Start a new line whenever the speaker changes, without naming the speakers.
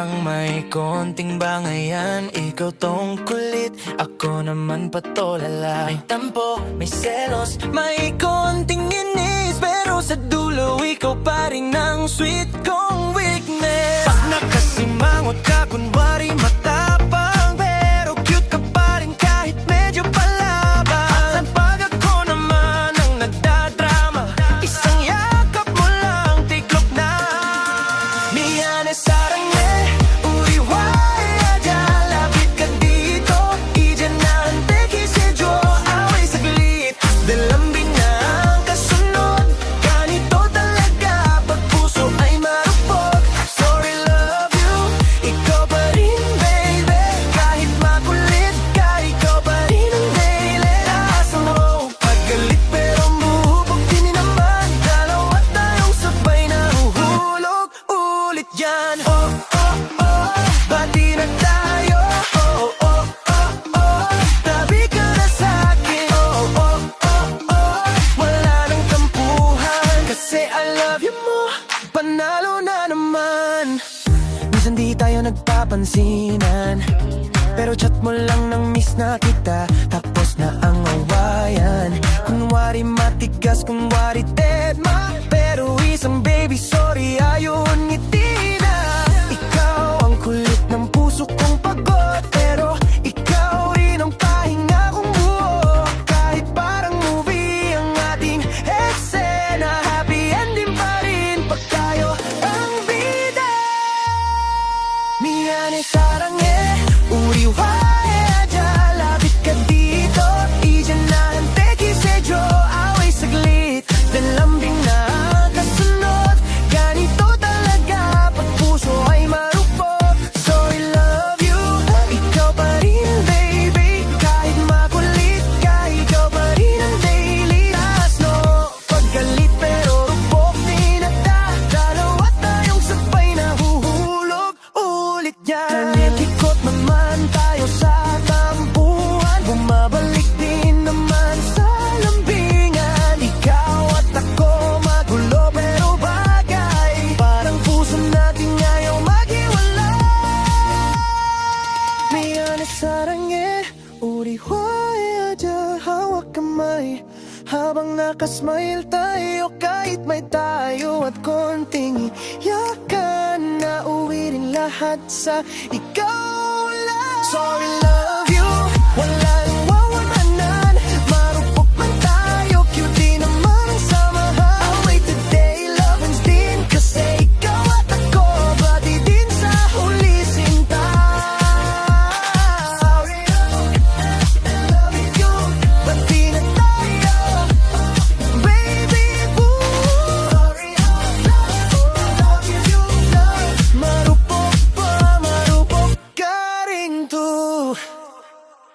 lang may konting bangayan. Ikaw tong kulit, ako naman patolala. May tampo, may selos, may konting inis, pero sa dulo ikaw pa rin ang sweet kong weakness. Pag nakasimangot ka, kunwari matapang, pero cute ka pa rin kahit medyo palabang. At pag ako naman ang nagdadrama, isang yakap mo lang, tiklop na. Miyane sarangye, uriway aja, lapit ka dito, ijan na anteki sejo, away saglit, dalambing na ang kasunod. Ganito talaga pag puso ay marupok. Sorry, love you, ikaw pa rin baby, kahit makulit ka, ikaw pa rin ang daily. Taas mo, paggalit pero muhubog din naman, dalawa tayong sabay na huhulog ulit yan. Oh, oh, oh, bati na tayo. Oh, oh, oh, oh, tabi ka na sa'kin. Oh, oh, oh, oh, wala nang tampuhan, kasi I love you mo, panalo na naman. Minsan di tayo nagpapansinan, pero chat mo lang nang miss na kita, tapos na ang awayan. Kunwari matigas, kunwari tedma, pero isang baby sorry ayun ngiti na. Ikaw ang kulit ng puso kong pagod, pero ikaw rin ang pahinga kong buo. Kahit parang movie ang ating eksena, happy ending pa rin pag tayo ang bida. Miyane sarangye, uriway aja, lapit ka dito, ijan na anteki sejo, away saglit, dalambing na ang kasunod. Ganito talaga pag puso ay marupok. Sorry, love you, ikaw pa rin baby, kahit makulit ka, ikaw pa rin ang daily. Taas no, paggalit pero rupok din ata, dalawa tayong sabay na huhulog ulit yan. Ikot naman tayo sa tampuhan, bumabalik din naman sa lambingan. Ikaw at ako magulo pero bagay, parang puso natin ayaw maghiwalay. Miyane sarangye, uriway aja, hawak kamay, habang nakasmile tayo, kahit may tayo at konting iyakan, nauwi rin lahat sa ikaw lang. Sorry, love